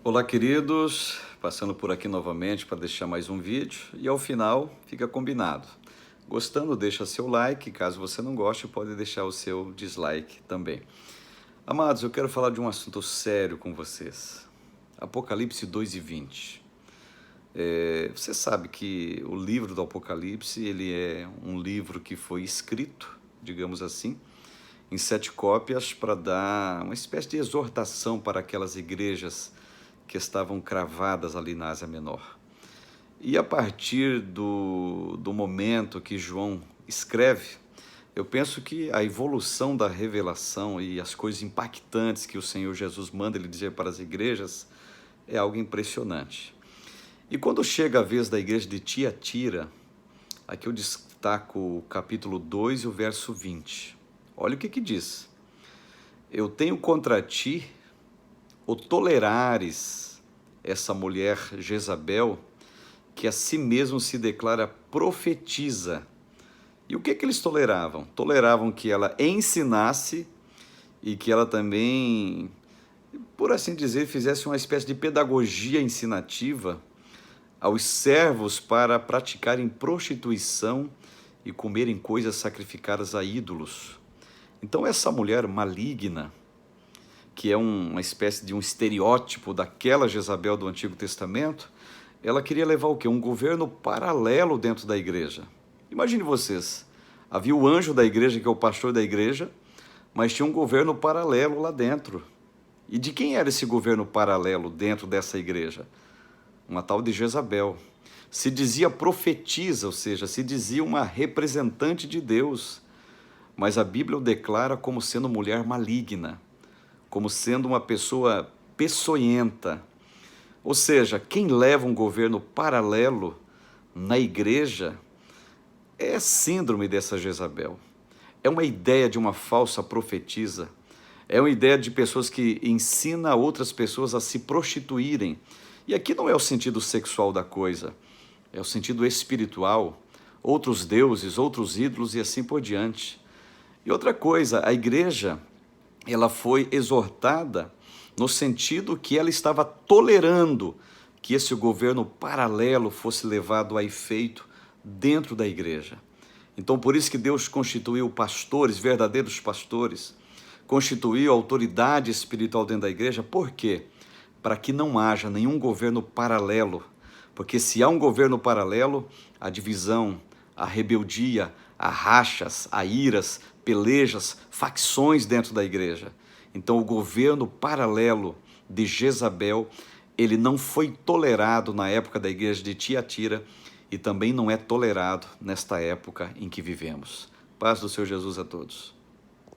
Olá, queridos, passando por aqui novamente para deixar mais um vídeo e ao final fica combinado. Gostando, deixa seu like, caso você não goste, pode deixar o seu dislike também. Amados, eu quero falar de um assunto sério com vocês. Apocalipse 2:20. Você sabe que o livro do Apocalipse, ele é um livro que foi escrito, digamos assim, em 7 cópias para dar uma espécie de exortação para aquelas igrejas que estavam cravadas ali na Ásia Menor. E a partir do momento que João escreve, eu penso que a evolução da revelação e as coisas impactantes que o Senhor Jesus manda ele dizer para as igrejas é algo impressionante. E quando chega a vez da igreja de Tiatira, aqui eu destaco o capítulo 2 e o verso 20. Olha o que diz. Eu tenho contra ti o tolerares essa mulher Jezabel, que a si mesmo se declara profetisa. E o que eles toleravam? Toleravam que ela ensinasse e que ela também, por assim dizer, fizesse uma espécie de pedagogia ensinativa aos servos para praticarem prostituição e comerem coisas sacrificadas a ídolos. Então essa mulher maligna, que é uma espécie de um estereótipo daquela Jezabel do Antigo Testamento, ela queria levar o quê? Um governo paralelo dentro da igreja. Imagine vocês, havia o anjo da igreja, que é o pastor da igreja, mas tinha um governo paralelo lá dentro. E de quem era esse governo paralelo dentro dessa igreja? Uma tal de Jezabel. Se dizia profetisa, ou seja, se dizia uma representante de Deus, mas a Bíblia o declara como sendo mulher maligna, como sendo uma pessoa peçonhenta. Ou seja, quem leva um governo paralelo na igreja é a síndrome dessa Jezabel. É uma ideia de uma falsa profetisa. É uma ideia de pessoas que ensinam outras pessoas a se prostituírem. E aqui não é o sentido sexual da coisa, é o sentido espiritual, outros deuses, outros ídolos e assim por diante. E outra coisa, a igreja, ela foi exortada no sentido que ela estava tolerando que esse governo paralelo fosse levado a efeito dentro da igreja. Então, por isso que Deus constituiu pastores, verdadeiros pastores, constituiu autoridade espiritual dentro da igreja. Por quê? Para que não haja nenhum governo paralelo, porque se há um governo paralelo, a divisão, a rebeldia, há rachas, há iras, pelejas, facções dentro da igreja. Então o governo paralelo de Jezabel, ele não foi tolerado na época da igreja de Tiatira e também não é tolerado nesta época em que vivemos. Paz do Senhor Jesus a todos.